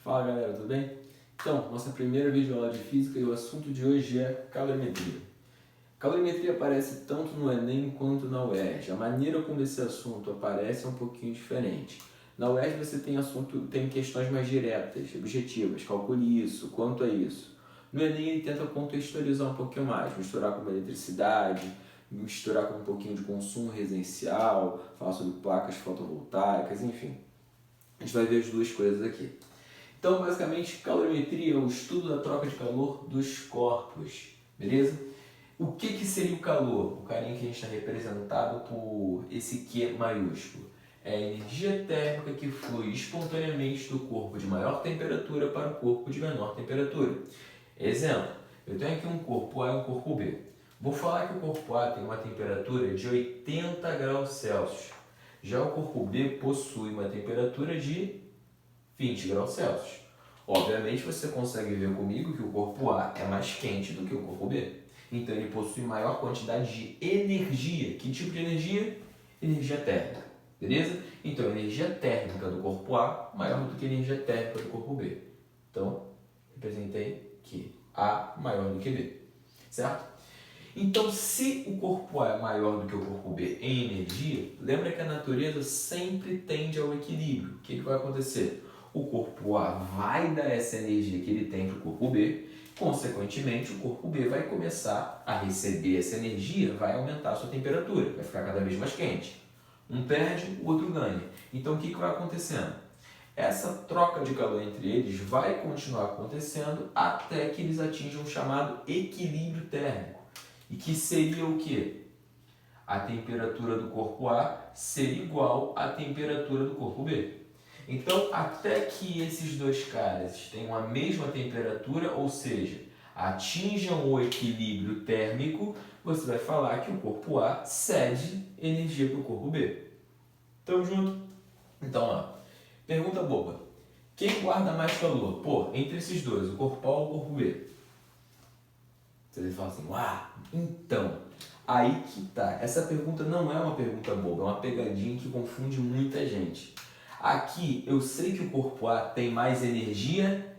Fala galera, tudo bem? Então, nossa primeira videoaula de física e o assunto de hoje é calorimetria. Calorimetria aparece tanto no Enem quanto na UERJ. A maneira como esse assunto aparece é um pouquinho diferente. Na UERJ você tem questões mais diretas, objetivas, calcule isso, quanto é isso. No Enem ele tenta contextualizar um pouquinho mais, misturar com eletricidade, misturar com um pouquinho de consumo residencial, falar sobre placas fotovoltaicas, enfim. A gente vai ver as duas coisas aqui. Então, basicamente, calorimetria é o estudo da troca de calor dos corpos, beleza? O que seria o calor? O carinha que a gente está representado por esse Q maiúsculo. É a energia térmica que flui espontaneamente do corpo de maior temperatura para o corpo de menor temperatura. Exemplo, eu tenho aqui um corpo A e um corpo B. Vou falar que o corpo A tem uma temperatura de 80 graus Celsius. Já o corpo B possui uma temperatura de 20 graus Celsius. Obviamente você consegue ver comigo que o corpo A é mais quente do que o corpo B. Então ele possui maior quantidade de energia. Que tipo de energia? Energia térmica. Beleza? Então a energia térmica do corpo A maior do que a energia térmica do corpo B. Então, representei que A maior do que B. Certo? Então, se o corpo A é maior do que o corpo B em energia, lembra que a natureza sempre tende ao equilíbrio. O que vai acontecer? O corpo A vai dar essa energia que ele tem para o corpo B, consequentemente o corpo B vai começar a receber essa energia, vai aumentar a sua temperatura, vai ficar cada vez mais quente. Um perde, o outro ganha. Então o que vai acontecendo? Essa troca de calor entre eles vai continuar acontecendo até que eles atinjam o chamado equilíbrio térmico. E que seria o quê? A temperatura do corpo A ser igual à temperatura do corpo B. Então, até que esses dois caras tenham a mesma temperatura, ou seja, atinjam o equilíbrio térmico, você vai falar que o corpo A cede energia para o corpo B. Tamo junto? Então, ó, pergunta boba. Quem guarda mais calor? Pô, entre esses dois, o corpo A ou o corpo B? Você fala assim, então, aí que tá. Essa pergunta não é uma pergunta boba, é uma pegadinha que confunde muita gente. Aqui, eu sei que o corpo A tem mais energia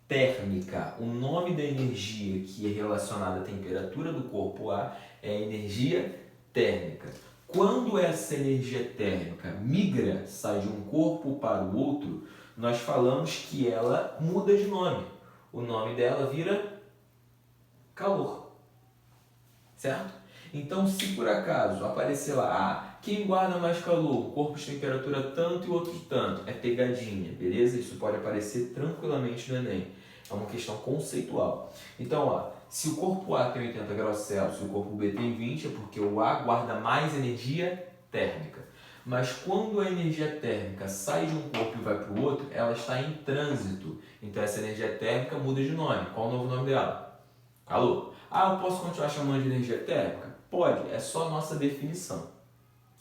térmica. O nome da energia que é relacionada à temperatura do corpo A é energia térmica. Quando essa energia térmica migra, sai de um corpo para o outro, nós falamos que ela muda de nome. O nome dela vira calor, certo? Então, se por acaso aparecer lá, quem guarda mais calor, corpo de temperatura tanto e outro de tanto, é pegadinha, beleza? Isso pode aparecer tranquilamente no Enem. É uma questão conceitual. Então, ó, se o corpo A tem 80 graus Celsius e o corpo B tem 20, é porque o A guarda mais energia térmica. Mas quando a energia térmica sai de um corpo e vai para o outro, ela está em trânsito. Então, essa energia térmica muda de nome. Qual o novo nome dela? Calor. Eu posso continuar chamando de energia térmica? Pode, é só a nossa definição.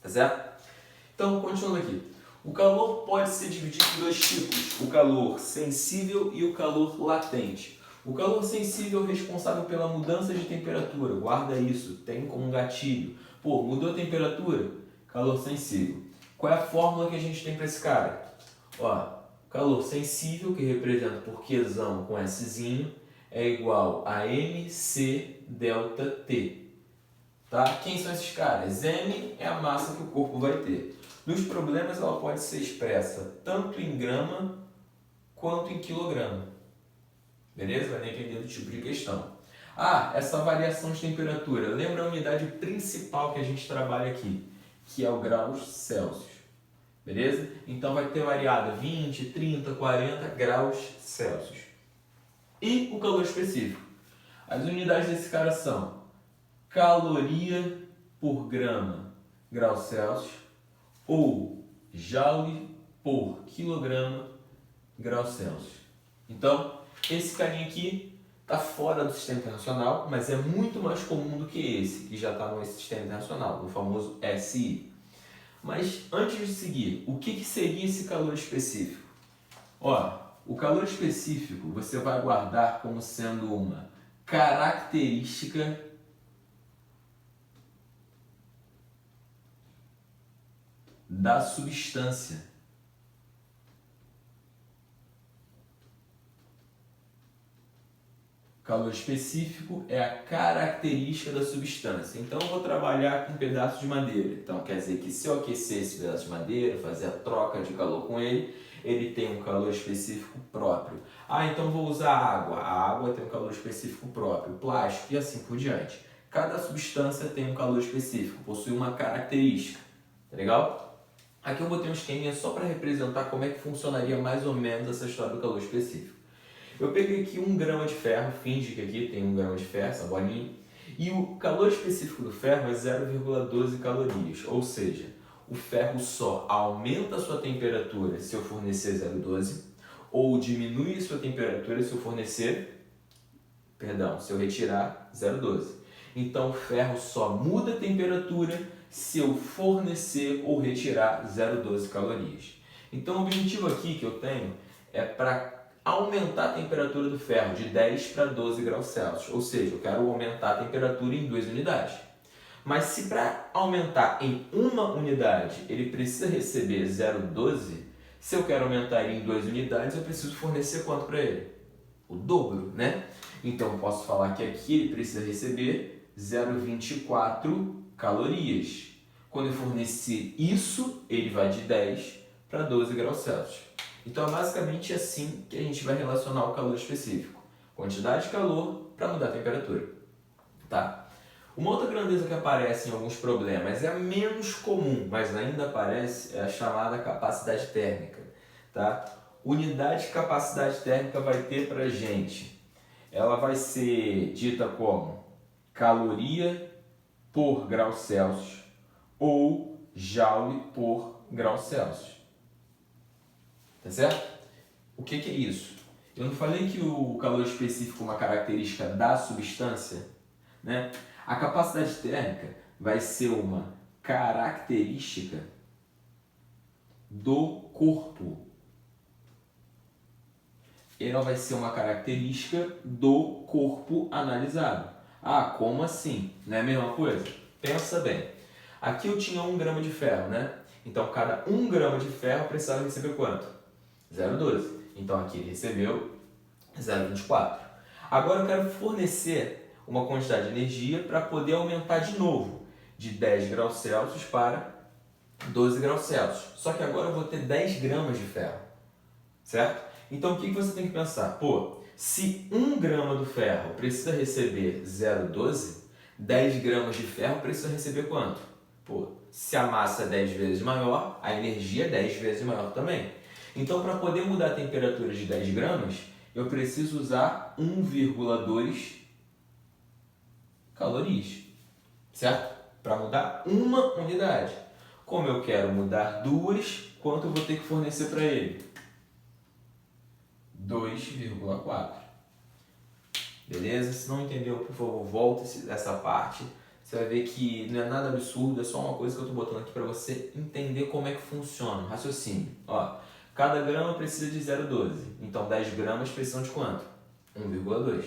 Tá certo? Então, continuando aqui. O calor pode ser dividido em dois tipos: o calor sensível e o calor latente. O calor sensível é responsável pela mudança de temperatura. Guarda isso, tem como um gatilho. Pô, mudou a temperatura? Calor sensível. Qual é a fórmula que a gente tem para esse cara? Ó, calor sensível, que representa por Qzão com Szinho, é igual a mc delta T. Tá? Quem são esses caras? M é a massa que o corpo vai ter. Nos problemas ela pode ser expressa tanto em grama quanto em quilograma. Beleza? Vai depender do tipo de questão. Essa variação de temperatura. Lembra a unidade principal que a gente trabalha aqui, que é o graus Celsius. Beleza? Então vai ter variado 20, 30, 40 graus Celsius. E o calor específico. As unidades desse cara são caloria por grama grau Celsius ou joule por quilograma grau Celsius. Então, esse carinha aqui está fora do sistema internacional, mas é muito mais comum do que esse, que já está no sistema internacional, o famoso SI. Mas antes de seguir, o que seria esse calor específico? O calor específico você vai guardar como sendo uma característica da substância. Calor específico é a característica da substância. Então eu vou trabalhar com um pedaço de madeira. Então quer dizer que se eu aquecer esse pedaço de madeira, fazer a troca de calor com ele, ele tem um calor específico próprio. Ah, então vou usar água. A água tem um calor específico próprio, plástico e assim por diante. Cada substância tem um calor específico, possui uma característica. Tá legal? Aqui eu botei um esqueminha só para representar como é que funcionaria mais ou menos essa história do calor específico. Eu peguei aqui 1 grama de ferro, finge que aqui tem 1 grama de ferro, essa bolinha, e o calor específico do ferro é 0,12 calorias, ou seja, o ferro só aumenta a sua temperatura se eu fornecer 0,12 ou diminui a sua temperatura se eu retirar 0,12. Então o ferro só muda a temperatura se eu fornecer ou retirar 0,12 calorias. Então o objetivo aqui que eu tenho é para aumentar a temperatura do ferro de 10 para 12 graus Celsius, ou seja, eu quero aumentar a temperatura em 2 unidades. Mas se para aumentar em 1 unidade ele precisa receber 0,12, se eu quero aumentar ele em 2 unidades, eu preciso fornecer quanto para ele? O dobro, né? Então eu posso falar que aqui ele precisa receber 0,24 calorias. Quando eu fornecer isso, ele vai de 10 para 12 graus Celsius. Então é basicamente assim que a gente vai relacionar o calor específico. Quantidade de calor para mudar a temperatura. Tá? Uma outra grandeza que aparece em alguns problemas, é a menos comum, mas ainda aparece, é a chamada capacidade térmica. Tá? Unidade de capacidade térmica vai ter para a gente. Ela vai ser dita como caloria por grau Celsius ou joule por grau Celsius. Tá certo? O que é isso? Eu não falei que o calor específico é uma característica da substância, né? A capacidade térmica vai ser uma característica do corpo. Ela vai ser uma característica do corpo analisado. Ah, como assim? Não é a mesma coisa? Pensa bem. Aqui eu tinha 1 grama de ferro, né? Então cada 1 grama de ferro precisava receber quanto? 0,12. Então aqui ele recebeu 0,24. Agora eu quero fornecer uma quantidade de energia para poder aumentar de novo, de 10 graus Celsius para 12 graus Celsius. Só que agora eu vou ter 10 gramas de ferro, certo? Então o que você tem que pensar? Pô, se 1 grama do ferro precisa receber 0,12, 10 gramas de ferro precisa receber quanto? Pô, se a massa é 10 vezes maior, a energia é 10 vezes maior também. Então, para poder mudar a temperatura de 10 gramas, eu preciso usar 1,2 calorias, certo? Para mudar 1 unidade. Como eu quero mudar 2, quanto eu vou ter que fornecer para ele? 2,4. Beleza? Se não entendeu, por favor, volta essa parte. Você vai ver que não é nada absurdo, é só uma coisa que eu estou botando aqui para você entender como é que funciona. Raciocínio. Ó, cada grama precisa de 0,12. Então 10 gramas precisam de quanto? 1,2.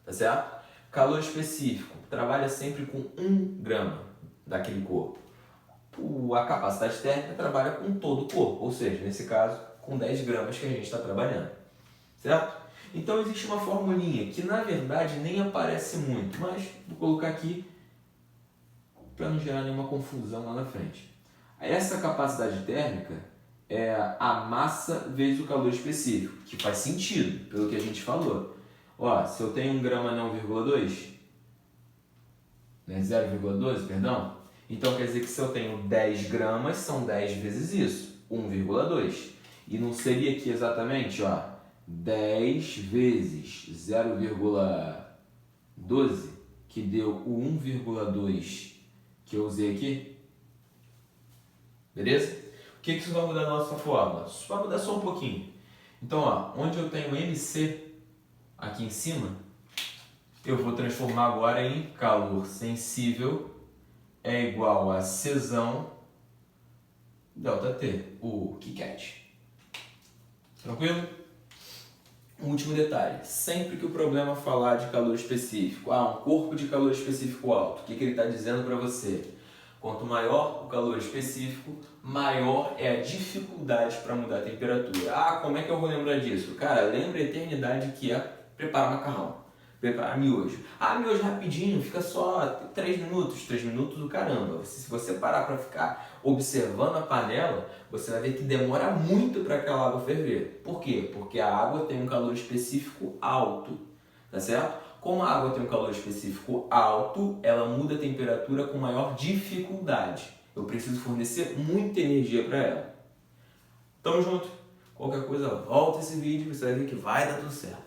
Tá certo? Calor específico. Trabalha sempre com 1 grama daquele corpo. A capacidade térmica trabalha com todo o corpo. Ou seja, nesse caso, com 10 gramas que a gente está trabalhando. Certo? Então existe uma formulinha que na verdade nem aparece muito. Mas vou colocar aqui para não gerar nenhuma confusão lá na frente. Essa capacidade térmica é a massa vezes o calor específico, que faz sentido, pelo que a gente falou. Ó, se eu tenho 1 grama não 1,2, né, 0,12, perdão, então quer dizer que se eu tenho 10 gramas, são 10 vezes isso, 1,2. E não seria aqui exatamente, ó, 10 vezes 0,12, que deu o 1,2 que eu usei aqui? Beleza? O que isso vai mudar na nossa fórmula? Isso vai mudar só um pouquinho. Então, ó, onde eu tenho MC aqui em cima, eu vou transformar agora em calor sensível é igual a Czão ΔT, o KiCad. Tranquilo? Um último detalhe, sempre que o problema falar de calor específico, um corpo de calor específico alto, o que ele está dizendo para você? Quanto maior o calor específico, maior é a dificuldade para mudar a temperatura. Como é que eu vou lembrar disso? Cara, lembra a eternidade que é preparar macarrão. preparar miojo. Ah, miojo rapidinho, fica só 3 minutos. 3 minutos do caramba. Se você parar para ficar observando a panela, você vai ver que demora muito para aquela água ferver. Por quê? Porque a água tem um calor específico alto, tá certo? Como a água tem um calor específico alto, ela muda a temperatura com maior dificuldade. Eu preciso fornecer muita energia para ela. Tamo junto. Qualquer coisa, volta esse vídeo e você vai ver que vai dar tudo certo.